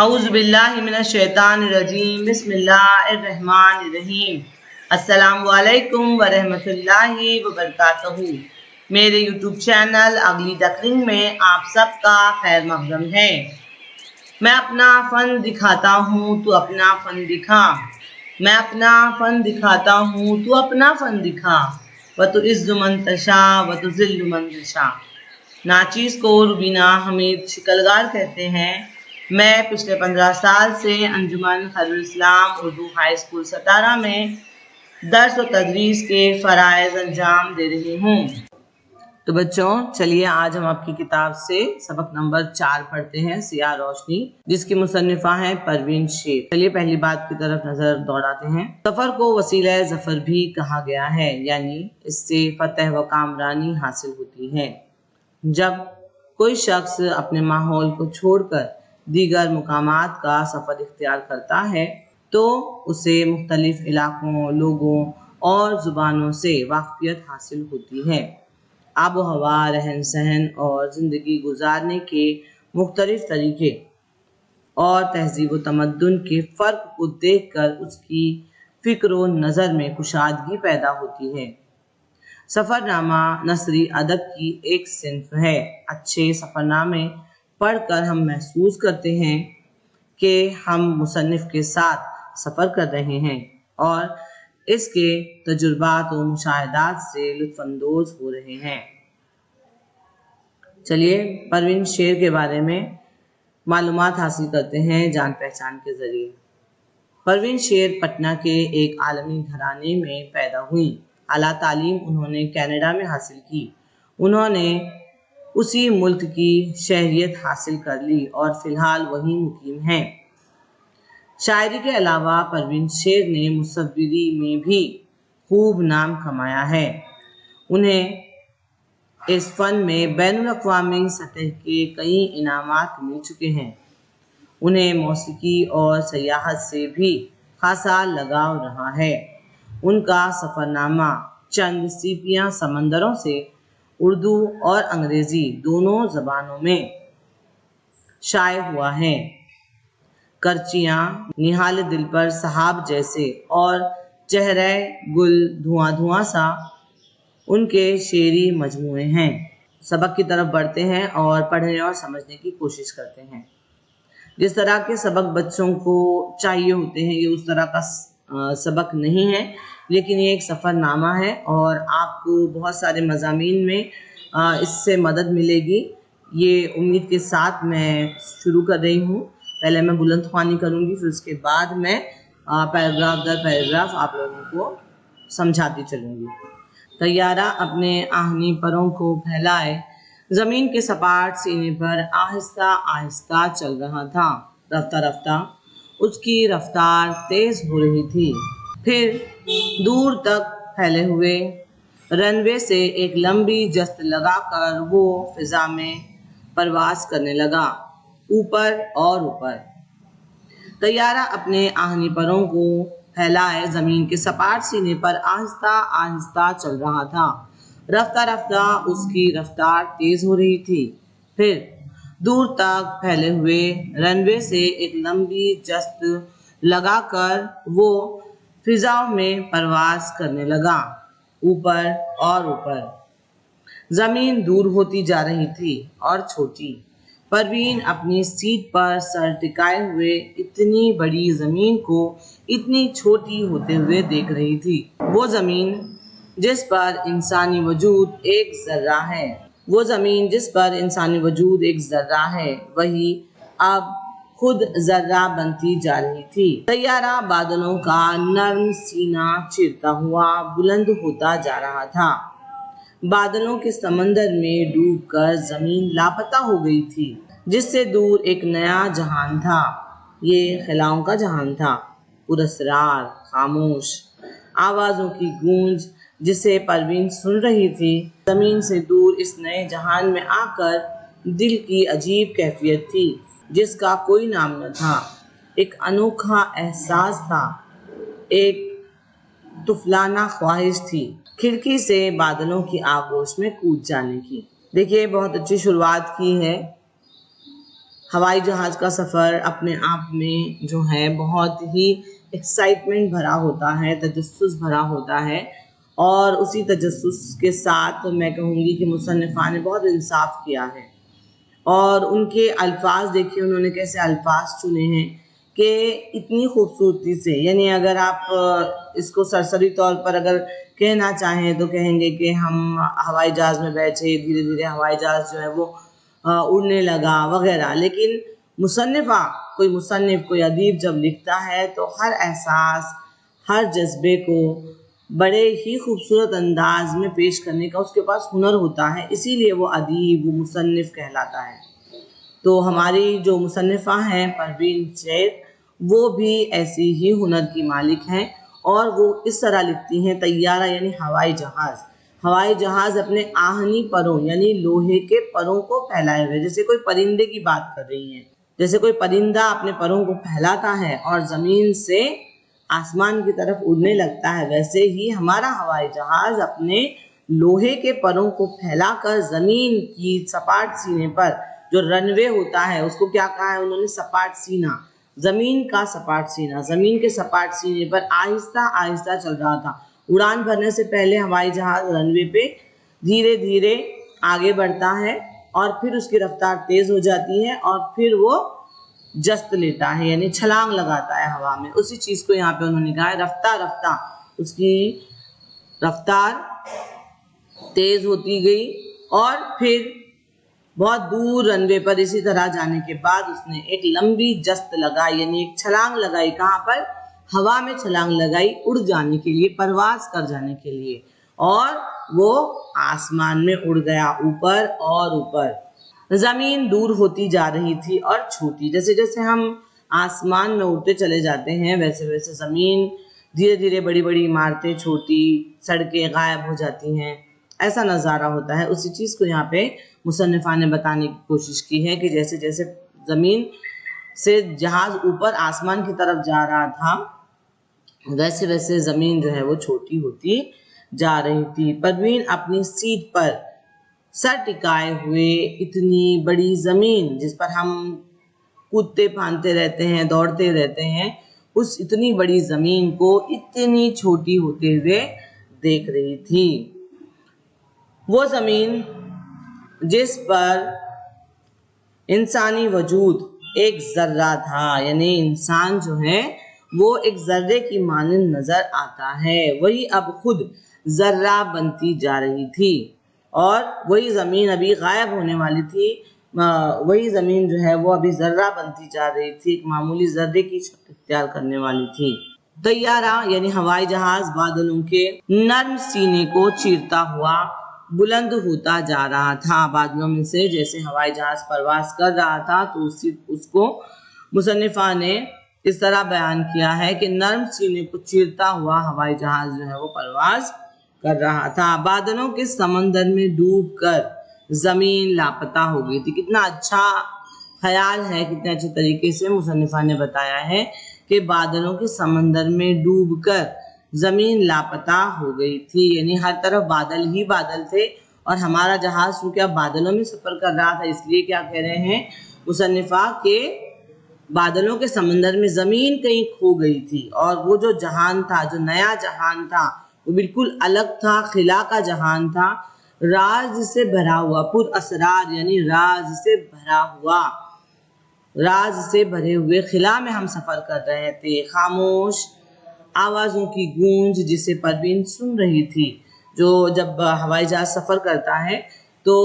اعوذ باللہ من الشیطان الرجیم بسم اللہ الرحمن الرحیم السلام علیکم ورحمۃ اللہ وبرکاتہ۔ میرے یوٹیوب چینل اگلی ڈکلنگ میں آپ سب کا خیر مقدم ہے۔ میں اپنا فن دکھاتا ہوں تو اپنا فن دکھا، میں اپنا فن دکھاتا ہوں تو اپنا فن دکھا، وتعز من تشاء وتذل من تشاء۔ ناچیز کو روبینہ حمید شکلگار کہتے ہیں۔ میں پچھلے 15 سال سے انجمن خیرالاسلام اردو ہائی اسکول ستارہ میں درس و تدریس کے فرائض انجام دے رہی ہوں۔ تو بچوں چلیے آج ہم آپ کی کتاب سے سبق نمبر 4 پڑھتے ہیں، سیاہ روشنی، جس کی مصنفہ ہیں پروین شیر۔ چلیے پہلی بات کی طرف نظر دوڑاتے ہیں۔ سفر کو وسیلہ ظفر بھی کہا گیا ہے، یعنی اس سے فتح و کامرانی حاصل ہوتی ہے۔ جب کوئی شخص اپنے ماحول کو چھوڑ کر دیگر مقامات کا سفر اختیار کرتا ہے تو اسے مختلف علاقوں، لوگوں اور زبانوں سے واقفیت حاصل ہوتی ہے۔ آب و ہوا، رہن سہن اور زندگی گزارنے کے مختلف طریقے اور تہذیب و تمدن کے فرق کو دیکھ کر اس کی فکر و نظر میں کشادگی پیدا ہوتی ہے۔ سفر نامہ نثری ادب کی ایک صنف ہے۔ اچھے سفر نامے پڑھ کر ہم محسوس کرتے ہیں کہ ہم مصنف کے ساتھ سفر کر رہے ہیں اور اس کے تجربات و مشاہدات سے لطف اندوز ہو رہے ہیں۔ چلیے پروین شیر کے بارے میں معلومات حاصل کرتے ہیں جان پہچان کے ذریعے۔ پروین شیر پٹنہ کے ایک عالمی گھرانے میں پیدا ہوئی۔ اعلیٰ تعلیم انہوں نے کینیڈا میں حاصل کی۔ انہوں نے اسی ملک کی شہریت حاصل کر لی اور فی الحال وہیں مقیم ہیں۔ شاعری کے علاوہ پروین شیر نے مصوری میں بھی خوب نام کمایا ہے۔ انہیں اس فن میں بین الاقوامی سطح کے کئی انعامات مل چکے ہیں۔ انہیں موسیقی اور سیاحت سے بھی خاصا لگاؤ رہا ہے۔ ان کا سفر نامہ چند سیپیاں سمندروں سے اردو اور انگریزی دونوں زبانوں میں شائع ہوا ہے۔ کرچیاں، نہال دل پر سحاب جیسے اور چہرہ گل دھواں دھواں سا ان کے شعری مجموعے ہیں۔ سبق کی طرف بڑھتے ہیں اور پڑھنے اور سمجھنے کی کوشش کرتے ہیں۔ جس طرح کے سبق بچوں کو چاہیے ہوتے ہیں یہ اس طرح کا سبق نہیں ہے، لیکن یہ ایک سفر نامہ ہے اور آپ کو بہت سارے مضامین میں اس سے مدد ملے گی، یہ امید کے ساتھ میں شروع کر رہی ہوں۔ پہلے میں بلند خوانی کروں گی، پھر اس کے بعد میں پیراگراف در پیراگراف آپ لوگوں کو سمجھاتی چلوں گی۔ طیارہ اپنے آہنی پروں کو پھیلائے زمین کے سپاٹ سینے پر آہستہ آہستہ چل رہا تھا۔ رفتہ رفتہ اس کی رفتار تیز ہو رہی تھی۔ پھر دور تک پھیلے ہوئے رن وے سے ایک لمبی جست لگا کر وہ فضا میں پرواز کرنے لگا، اوپر اور اوپر۔ طیارہ اپنے آہنی پروں کو پھیلائے زمین کے سپاٹ سینے پر آہستہ آہستہ چل رہا تھا۔ رفتہ رفتہ اس کی رفتار تیز ہو رہی تھی۔ پھر دور تک پھیلے ہوئے رن وے سے ایک لمبی جست لگا کر وہ فضا میں پرواز کرنے لگا، اوپر اور اوپر۔ زمین دور ہوتی جا رہی تھی اور چھوٹی۔ پروین اپنی سیٹ پر سر ٹکائے ہوئے اتنی بڑی زمین کو اتنی چھوٹی ہوتے ہوئے دیکھ رہی تھی۔ وہ زمین جس پر انسانی وجود ایک ذرہ ہے، وہ زمین جس پر انسانی وجود ایک ذرہ ہے، وہی اب خود ذرہ بنتی جا رہی تھی۔ طیارہ بادلوں کا نرم سینہ چیرتا ہوا بلند ہوتا جا رہا تھا۔ بادلوں کے سمندر میں ڈوب کر زمین لاپتہ ہو گئی تھی۔ جس سے دور ایک نیا جہان تھا۔ یہ خلاؤں کا جہان تھا، پراسرار، خاموش، آوازوں کی گونج جسے پروین سن رہی تھی۔ زمین سے دور اس نئے جہان میں آ کر دل کی عجیب کیفیت تھی جس کا کوئی نام نہ تھا۔ ایک انوکھا احساس تھا، ایک طفلانہ خواہش تھی کھڑکی سے بادلوں کی آغوش میں کود جانے کی۔ دیکھیے بہت اچھی شروعات کی ہے ہوائی جہاز کا سفر اپنے آپ میں جو ہے بہت ہی ایکسائٹمنٹ بھرا ہوتا ہے، تجسس بھرا ہوتا ہے، اور اسی تجسس کے ساتھ میں کہوں گی کہ مصنفہ نے بہت انصاف کیا ہے، اور ان کے الفاظ دیکھیے انہوں نے کیسے الفاظ چنے ہیں کہ اتنی خوبصورتی سے، یعنی اگر آپ اس کو سرسری طور پر اگر کہنا چاہیں تو کہیں گے کہ ہم ہوائی جہاز میں بیٹھے، دھیرے دھیرے ہوائی جہاز جو ہے وہ اڑنے لگا وغیرہ، لیکن مصنفہ، کوئی مصنف، کوئی ادیب جب لکھتا ہے تو ہر احساس، ہر جذبے کو بڑے ہی خوبصورت انداز میں پیش کرنے کا اس کے پاس ہنر ہوتا ہے، اسی لیے وہ ادیب، وہ مصنف کہلاتا ہے۔ تو ہماری جو مصنفہ ہیں پروین شیر، وہ بھی ایسی ہی ہنر کی مالک ہیں، اور وہ اس طرح لکھتی ہیں: طیارہ یعنی ہوائی جہاز، ہوائی جہاز اپنے آہنی پروں یعنی لوہے کے پروں کو پھیلائے ہوئے، جیسے کوئی پرندے کی بات کر رہی ہیں، جیسے کوئی پرندہ اپنے پروں کو پھیلاتا ہے اور زمین سے آسمان کی طرف اڑنے لگتا ہے، ویسے ہی ہمارا ہوائی جہاز اپنے لوہے کے پروں کو پھیلا کر زمین کی سپاٹ سینے پر، جو رن وے ہوتا ہے اس کو کیا کہا ہے انہوں نے؟ سپاٹ سینہ، زمین کا سپاٹ سینہ، زمین کے سپاٹ سینے پر آہستہ آہستہ چل رہا تھا۔ اڑان بھرنے سے پہلے ہوائی جہاز رن وے پہ دھیرے دھیرے آگے بڑھتا ہے، اور پھر اس کی رفتار تیز ہو جاتی ہے، اور پھر وہ جست لیتا ہے، یعنی چھلانگ لگاتا ہے ہوا میں۔ اسی چیز کو یہاں پہ انہوں نے کہا ہے، رفتہ رفتہ اس کی رفتار تیز ہوتی گئی، اور پھر بہت دور رن وے پر اسی طرح جانے کے بعد اس نے ایک لمبی جست لگائی، یعنی ایک چھلانگ لگائی۔ کہاں پر؟ ہوا میں چھلانگ لگائی، اڑ جانے کے لیے، پرواز کر جانے کے لیے، اور وہ آسمان میں اڑ گیا، اوپر اور اوپر۔ زمین دور ہوتی جا رہی تھی اور چھوٹی، جیسے جیسے ہم آسمان میں اڑتے چلے جاتے ہیں ویسے ویسے زمین دھیرے دھیرے، بڑی بڑی عمارتیں چھوٹی، سڑکیں غائب ہو جاتی ہیں، ایسا نظارہ ہوتا ہے۔ اسی چیز کو یہاں پہ مصنفہ نے بتانے کی کوشش کی ہے کہ جیسے جیسے زمین سے جہاز اوپر آسمان کی طرف جا رہا تھا، ویسے ویسے زمین جو ہے وہ چھوٹی ہوتی جا رہی تھی۔ پروین اپنی سیٹ پر سر ٹکائے ہوئے اتنی بڑی زمین جس پر ہم کودتے پھاندتے رہتے ہیں، دوڑتے رہتے ہیں، اس اتنی بڑی زمین کو اتنی چھوٹی ہوتے ہوئے دیکھ رہی تھی۔ وہ زمین جس پر انسانی وجود ایک ذرہ تھا، یعنی انسان جو ہے وہ ایک ذرے کی مانند نظر آتا ہے، وہی اب خود ذرہ بنتی جا رہی تھی، اور وہی زمین ابھی غائب ہونے والی تھی، وہی زمین جو ہے وہ ابھی ذرہ بنتی جا رہی تھی، ایک معمولی ذرے کی شکل اختیار کرنے والی تھی۔ طیارہ یعنی ہوائی جہاز بادلوں کے نرم سینے کو چیرتا ہوا بلند ہوتا جا رہا تھا۔ بادلوں میں سے جیسے ہوائی جہاز پرواز کر رہا تھا تو اس کو مصنفہ نے اس طرح بیان کیا ہے کہ نرم سینے کو چیرتا ہوا ہوائی جہاز جو ہے وہ پرواز کر رہا تھا۔ بادلوں کے سمندر میں ڈوب کر زمین لاپتہ ہو گئی تھی۔ کتنا اچھا خیال ہے، کتنے اچھے طریقے سے مصنفہ نے بتایا ہے کہ بادلوں کے سمندر میں ڈوب کر زمین لاپتہ ہو گئی تھی، یعنی ہر طرف بادل ہی بادل تھے، اور ہمارا جہاز چونکہ اب بادلوں میں سفر کر رہا تھا، اس لیے کیا کہہ رہے ہیں مصنفہ کہ بادلوں کے سمندر میں زمین کہیں کھو گئی تھی، اور وہ جو جہان تھا، جو نیا جہان تھا، وہ بالکل الگ تھا، خلا کا جہان تھا، راز سے بھرا ہوا، پر اسرار یعنی راز سے بھرا ہوا، راز سے بھرے ہوئے خلا میں ہم سفر کر رہے تھے۔ خاموش آوازوں کی گونج جسے پروین سن رہی تھی، جو جب ہوائی جہاز سفر کرتا ہے تو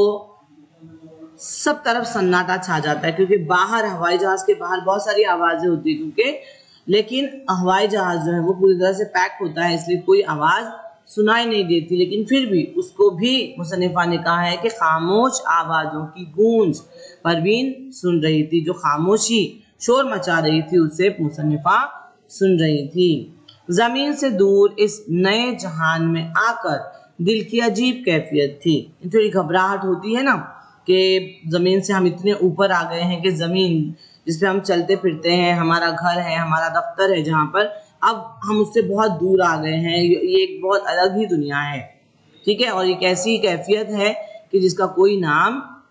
سب طرف سناٹا چھا جاتا ہے، کیونکہ باہر ہوائی جہاز کے باہر بہت ساری آوازیں ہوتی ہیں، لیکن ہوائی جہاز جو ہے وہ پوری طرح سے پیک ہوتا ہے، اس لیے کوئی آواز سنائی نہیں دیتی، لیکن پھر بھی اس کو بھی مصنفہ نے کہا ہے کہ خاموش آوازوں کی گونج پروین سن رہی تھی، جو خاموشی شور مچا رہی تھی اسے مصنفہ سن رہی تھی۔ زمین سے دور اس نئے جہان میں آ کر دل کی عجیب کیفیت تھی، تھوڑی گھبراہٹ ہوتی ہے نا کہ زمین سے ہم اتنے اوپر آ گئے ہیں کہ زمین جس پہ ہم چلتے پھرتے ہیں، ہمارا گھر ہے، ہمارا دفتر ہے جہاں پر، اب ہم اس سے بہت دور آ گئے ہیں، یہ ایک بہت الگ ہی دنیا ہے، ٹھیک ہے، اور ایک ایسی کیفیت ہے کہ جس کا کوئی نام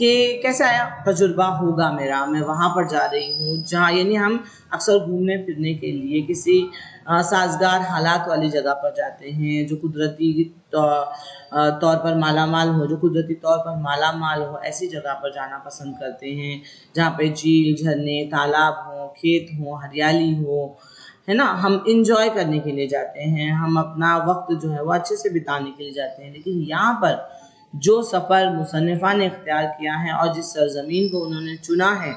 کہ کیسا تجربہ ہوگا میرا، میں وہاں پر جا رہی ہوں جہاں یعنی ہم اکثر گھومنے پھرنے کے لیے کسی سازگار حالات والی جگہ پر جاتے ہیں جو قدرتی طور پر مالا مال ہو، جو قدرتی طور پر مالا مال ہو، ایسی جگہ پر جانا پسند کرتے ہیں جہاں پہ جھیل، جھرنے، تالاب ہوں، کھیت ہوں، ہریالی ہو، ہے نا. ہم انجوائے کرنے کے لیے جاتے ہیں، ہم اپنا وقت جو ہے وہ اچھے سے بتانے کے لیے جاتے ہیں. لیکن یہاں پر جو سفر مصنفہ نے اختیار کیا ہے اور جس سرزمین کو انہوں نے چنا ہے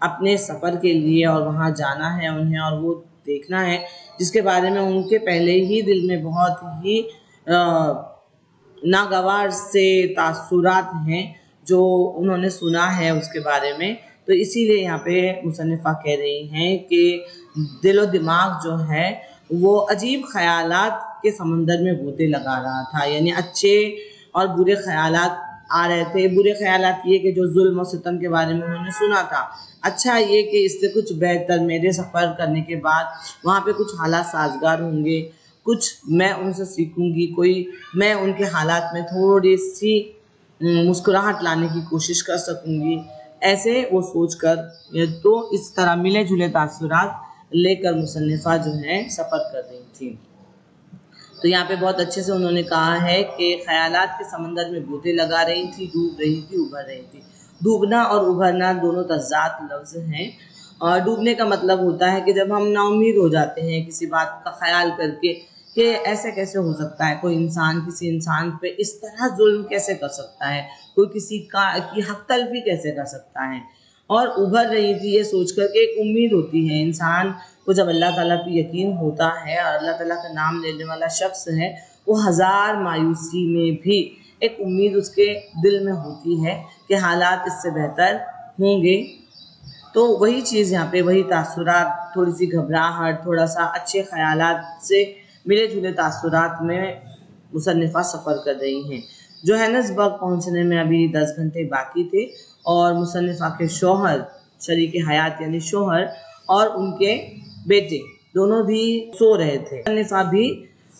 اپنے سفر کے لیے اور وہاں جانا ہے انہیں اور وہ دیکھنا ہے، جس کے بارے میں ان کے پہلے ہی دل میں بہت ہی ناگوار سے تاثرات ہیں جو انہوں نے سنا ہے اس کے بارے میں. تو اسی لیے یہاں پہ مصنفہ کہہ رہی ہیں کہ دل و دماغ جو ہے وہ عجیب خیالات کے سمندر میں غوطے لگا رہا تھا. یعنی اچھے اور برے خیالات آ رہے تھے. برے خیالات یہ کہ جو ظلم و ستم کے بارے میں انہوں نے سنا تھا، اچھا یہ کہ اس سے کچھ بہتر میرے سفر کرنے کے بعد وہاں پہ کچھ حالات سازگار ہوں گے، کچھ میں ان سے سیکھوں گی، کوئی میں ان کے حالات میں تھوڑی سی مسکراہٹ لانے کی کوشش کر سکوں گی. ایسے وہ سوچ کر تو اس طرح ملے جلے تاثرات لے کر مصنفہ جو ہے سفر کر رہی تھی. تو یہاں پہ بہت اچھے سے انہوں نے کہا ہے کہ خیالات کے سمندر میں غوطے لگا رہی تھی، ڈوب رہی تھی، ابھر رہی تھی. ڈوبنا اور ابھرنا دونوں تضاد لفظ ہیں. اور ڈوبنے کا مطلب ہوتا ہے کہ جب ہم نا امید ہو جاتے ہیں کسی بات کا خیال کر کے کہ ایسے کیسے ہو سکتا ہے، کوئی انسان کسی انسان پہ اس طرح ظلم کیسے کر سکتا ہے، کوئی کسی کی حق تلفی کیسے کر سکتا ہے. اور ابھر رہی تھی یہ سوچ کر کہ ایک امید ہوتی ہے انسان کو، جب اللہ تعالیٰ پہ یقین ہوتا ہے اور اللہ تعالیٰ کا نام لینے والا شخص ہے، وہ ہزار مایوسی میں بھی ایک امید اس کے دل میں ہوتی ہے کہ حالات اس سے بہتر ہوں گے. تو وہی چیز یہاں پہ، وہی تاثرات، تھوڑی سی گھبراہٹ، تھوڑا سا اچھے خیالات سے ملے جلے تاثرات میں مصنفہ سفر کر رہی ہیں. جوہانسبرگ پہنچنے میں ابھی 10 گھنٹے باقی تھے اور مصنفہ کے شوہر، شریک حیات یعنی شوہر، اور ان کے بیٹے دونوں بھی سو رہے تھے. مصنفہ بھی،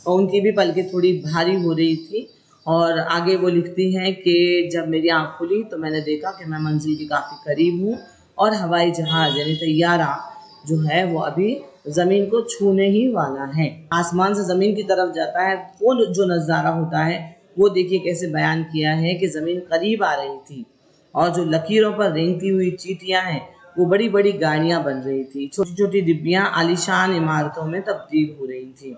ان کی بھی پلکیں تھوڑی بھاری ہو رہی تھی. اور آگے وہ لکھتی ہیں کہ جب میری آنکھ کھلی تو میں نے دیکھا کہ میں منزل کے کافی قریب ہوں اور ہوائی جہاز یعنی طیارہ جو ہے وہ ابھی زمین کو چھونے ہی والا ہے. آسمان سے زمین کی طرف جاتا ہے وہ جو نظارہ ہوتا ہے وہ دیکھیے کیسے بیان کیا ہے کہ زمین قریب آ رہی تھی اور جو لکیروں پر رینگتی ہوئی چیٹیاں ہیں وہ بڑی بڑی گاڑیاں بن رہی تھی، چھوٹی چھوٹی ڈبیاں عالیشان عمارتوں میں تبدیل ہو رہی تھی.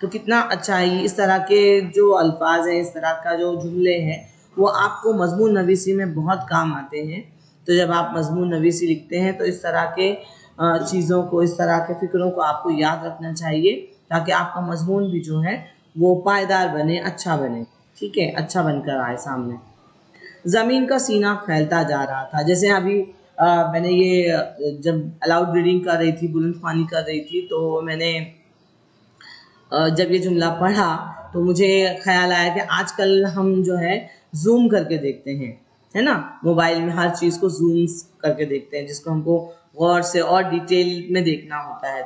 تو کتنا اچھا ہے اس طرح کے جو الفاظ ہیں، اس طرح کا جو جملے ہیں وہ آپ کو مضمون نویسی میں بہت کام آتے ہیں. تو جب آپ مضمون نویسی لکھتے ہیں تو اس طرح کے چیزوں کو، اس طرح کے فکروں کو آپ کو یاد رکھنا چاہیے تاکہ آپ کا مضمون بھی جو ہے وہ پائیدار بنے، اچھا بنے. ٹھیک ہے، اچھا بن کر آئے سامنے. زمین کا سینہ پھیلتا جا رہا تھا. جیسے ابھی میں نے یہ جب الاؤڈ ریڈنگ کر رہی تھی، بلند خوانی کر رہی تھی، تو میں نے جب یہ جملہ پڑھا تو مجھے خیال آیا کہ آج کل ہم جو ہے زوم کر کے دیکھتے ہیں، ہے نا، موبائل میں ہر چیز کو زوم کر کے دیکھتے ہیں جس کو ہم کو غور سے اور ڈیٹیل میں دیکھنا ہوتا ہے.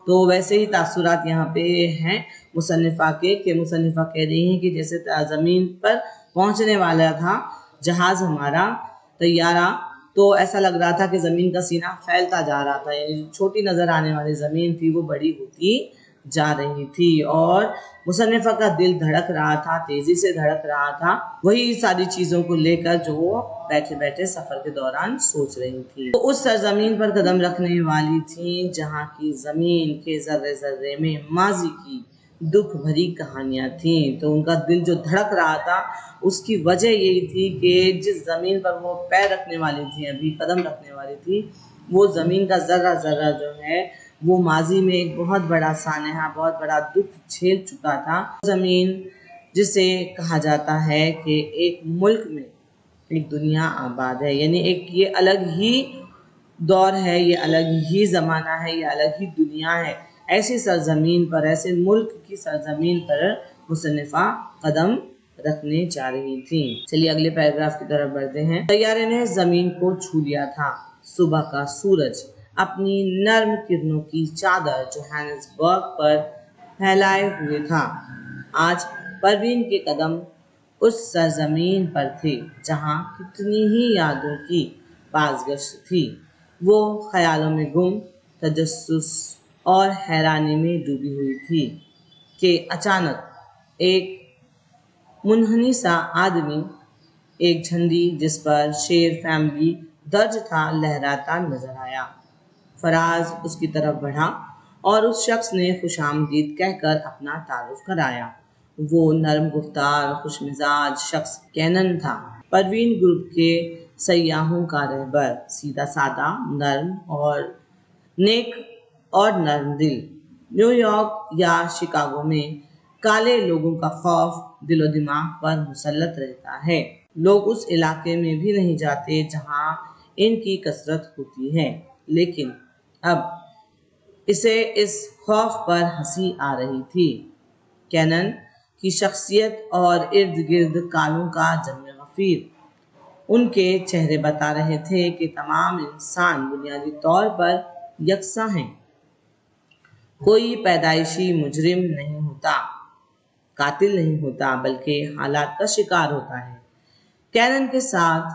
تو ویسے ہی تاثرات یہاں پہ ہیں مصنفہ کے، کہ مصنفہ کہہ رہی ہیں کہ جیسے زمین پر پہنچنے والا تھا جہاز ہمارا، طیارہ، تو ایسا لگ رہا تھا کہ زمین کا سینہ پھیلتا جا رہا تھا. یعنی چھوٹی نظر آنے والی زمین تھی وہ بڑی ہوتی جا رہی تھی اور مصنفہ کا دل دھڑک رہا تھا، تیزی سے دھڑک رہا تھا، وہی ساری چیزوں کو لے کر جو وہ بیٹھے بیٹھے سفر کے دوران سوچ رہی تھی. تو اس سرزمین پر قدم رکھنے والی تھی جہاں کی زمین کے ذرے ذرے میں ماضی کی دکھ بھری کہانیاں تھیں. تو ان کا دل جو دھڑک رہا تھا اس کی وجہ یہی تھی کہ جس زمین پر وہ پیر رکھنے والی تھی، ابھی قدم رکھنے والی تھی، وہ زمین کا ذرہ ذرہ جو ہے وہ ماضی میں ایک بہت بڑا سانحہ، بہت بڑا دکھ جھیل چکا تھا. زمین جسے کہا جاتا ہے کہ ایک ملک میں ایک دنیا آباد ہے، یعنی ایک یہ الگ ہی دور ہے، یہ الگ ہی زمانہ ہے، یہ الگ ہی دنیا ہے. ایسی سرزمین پر، ایسے ملک کی سرزمین پر مصنفہ قدم رکھنے جا رہی تھی. چلیے اگلے پیراگراف کی طرف بڑھتے ہیں. طیارے نے زمین کو چھو لیا تھا. صبح کا سورج اپنی نرم کرنوں کی چادر جوہانسبرگ پر پھیلائے ہوئے تھا. آج پروین کے قدم اس سرزمین پر تھے جہاں کتنی ہی یادوں کی بازگشت تھی۔ وہ خیالوں میں گم، تجسس اور حیرانی میں ڈوبی ہوئی تھی کہ اچانک ایک منحنی سا آدمی، ایک جھنڈی جس پر شیر فیملی درج تھا، لہراتا نظر آیا۔ فراز اس کی طرف بڑھا اور اس شخص نے خوش آمدید کہہ کر اپنا تعارف کرایا۔ وہ نرم گفتار، خوش مزاج شخص کینن تھا، پروین گروپ کے سیاحوں کا رہبر، سیدھا سادہ، نرم اور نیک اور نرم دل۔ نیو یارک یا شکاگو میں کالے لوگوں کا خوف دل و دماغ پر مسلط رہتا ہے۔ لوگ اس علاقے میں بھی نہیں جاتے جہاں ان کی کثرت ہوتی ہے، لیکن اب اسے اس خوف پر ہنسی آ رہی تھی۔ کینن کی شخصیت اور ارد گرد کالوں کا جم غفیر ان کے چہرے بتا رہے تھے کہ تمام انسان بنیادی طور پر یکساں ہیں۔ کوئی پیدائشی مجرم نہیں ہوتا، قاتل نہیں ہوتا، بلکہ حالات کا شکار ہوتا ہے۔ کینن کے ساتھ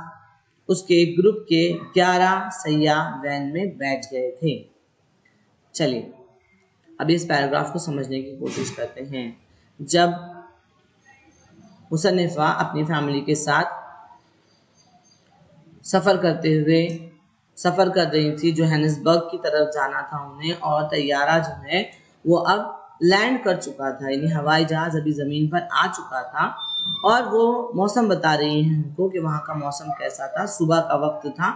اس کے گروپ کے 11 سیاح وین میں بیٹھ گئے تھے۔ چلیے اب اس پیراگراف کو سمجھنے کی کوشش کرتے ہیں۔ جب مصنفہ اپنی فیملی کے ساتھ سفر کر رہی تھی، جوہانسبرگ کی طرف جانا تھا انہیں، اور طیارہ جو ہے وہ اب لینڈ کر چکا تھا، یعنی ہوائی جہاز ابھی زمین پر آ چکا تھا، اور وہ موسم بتا رہی ہیں ہم کو کہ وہاں کا موسم کیسا تھا۔ صبح کا وقت تھا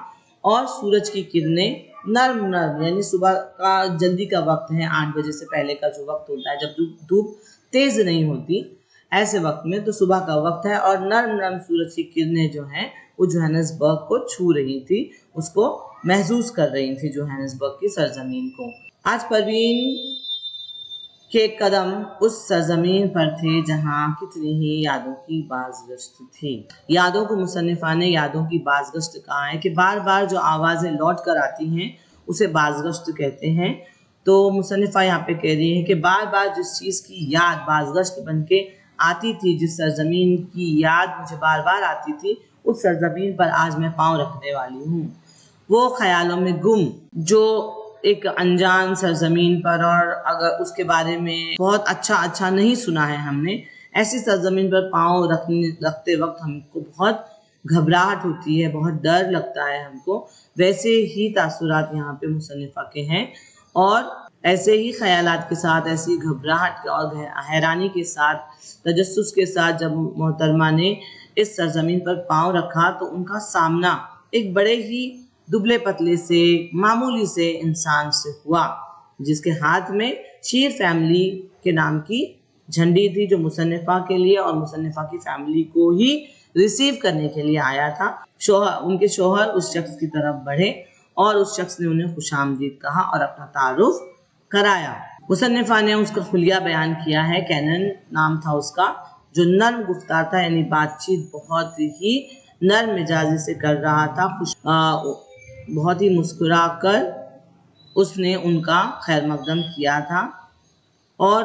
اور سورج کی کرنیں نرم یعنی صبح کا جلدی کا وقت ہے، 8 بجے سے پہلے کا جو وقت ہوتا ہے جب دھوپ تیز نہیں ہوتی، ایسے وقت میں تو صبح کا وقت ہے، اور نرم سورج کی کرنیں جو ہیں وہ جوہانسبرگ کو چھو رہی تھی، اس کو محسوس کر رہی تھی، جوہانسبرگ کی سرزمین کو۔ آج پروین کے قدم اس سرزمین پر تھے جہاں کتنی ہی یادوں کی بازگشت تھی۔ یادوں کو مصنفہ نے یادوں کی بازگشت کہا ہے کہ بار بار جو آوازیں لوٹ کر آتی ہیں اسے بازگشت کہتے ہیں۔ تو مصنفہ یہاں پہ کہہ رہی ہے کہ بار بار جس چیز کی یاد بازگشت بن کے آتی تھی، جس سرزمین کی یاد مجھے بار بار آتی تھی، اس سرزمین پر آج میں پاؤں رکھنے والی ہوں۔ وہ خیالوں میں گم جو ایک انجان سرزمین پر، اور اگر اس کے بارے میں بہت اچھا نہیں سنا ہے ہم نے، ایسی سرزمین پر پاؤں رکھتے وقت ہم کو بہت گھبراہٹ ہوتی ہے، بہت ڈر لگتا ہے ہم کو۔ ویسے ہی تاثرات یہاں پہ مصنفہ کے ہیں، اور ایسے ہی خیالات کے ساتھ، ایسی گھبراہٹ اور حیرانی کے ساتھ، تجسس کے ساتھ جب محترمہ نے اس سرزمین پر پاؤں رکھا تو ان کا سامنا ایک بڑے ہی دبلے پتلے سے معمولی سے انسان سے ہوا، جس کے ہاتھ میں شیر فیملی کے نام کی جھنڈی تھی، جو مصنفہ کے لیے اور مصنفہ کی فیملی کو ہی ریسیو کرنے کے لیے آیا تھا۔ ان کے شوہر اس شخص کی طرف بڑھے اور اس شخص نے انہیں خوش آمدید کہا اور اپنا تعارف کرایا۔ مصنفہ نے اس کا خلیہ بیان کیا ہے۔ کینن نام تھا اس کا، جو نرم گفتار تھا، یعنی بات چیت بہت ہی نرم مزاجی سے کر رہا تھا، بہت ہی مسکرا کر اس نے ان کا خیر مقدم کیا تھا، اور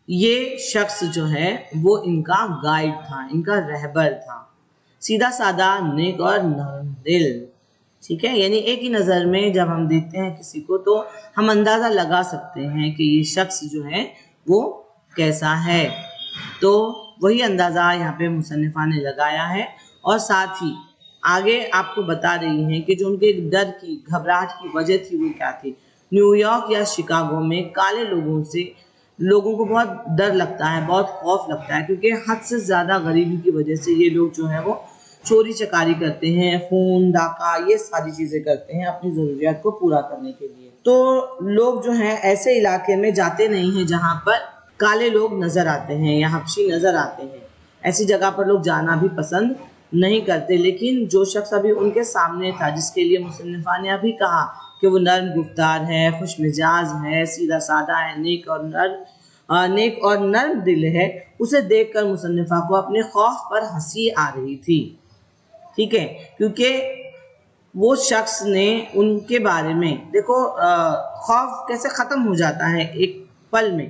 یہ شخص جو ہے وہ ان کا گائیڈ تھا، ان کا رہبر تھا، سیدھا سادہ، نیک اور نرم دل۔ ٹھیک ہے، یعنی ایک ہی نظر میں جب ہم دیکھتے ہیں کسی کو تو ہم اندازہ لگا سکتے ہیں کہ یہ شخص جو ہے وہ کیسا ہے۔ تو وہی اندازہ یہاں پہ مصنفہ نے لگایا ہے، اور ساتھ ہی آگے آپ کو بتا رہی ہیں کہ جو ان کے ڈر کی، گھبراہٹ کی وجہ تھی وہ کیا تھی۔ نیو یارک یا شکاگو میں کالے لوگوں کو بہت ڈر لگتا ہے، بہت خوف لگتا ہے، کیونکہ حد سے زیادہ غریبی کی وجہ سے یہ لوگ جو ہے وہ چوری چکاری کرتے ہیں، خون، ڈاکہ، یہ ساری چیزیں کرتے ہیں اپنی ضروریات کو پورا کرنے کے لیے۔ تو لوگ جو ہیں ایسے علاقے میں جاتے نہیں ہیں جہاں پر کالے لوگ نظر آتے ہیں یا حبشی نظر آتے ہیں، ایسی جگہ پر لوگ جانا بھی پسند نہیں کرتے۔ لیکن جو شخص ابھی ان کے سامنے تھا، جس کے لیے مصنفہ نے ابھی کہا کہ وہ نرم گفتار ہے، خوش مزاج ہے، سیدھا سادہ ہے، نیک اور نرم دل ہے، اسے دیکھ کر مصنفہ کو اپنے خوف پر ہنسی آ رہی تھی۔ ٹھیک ہے، کیونکہ وہ شخص نے ان کے بارے میں، دیکھو خوف کیسے ختم ہو جاتا ہے ایک پل میں۔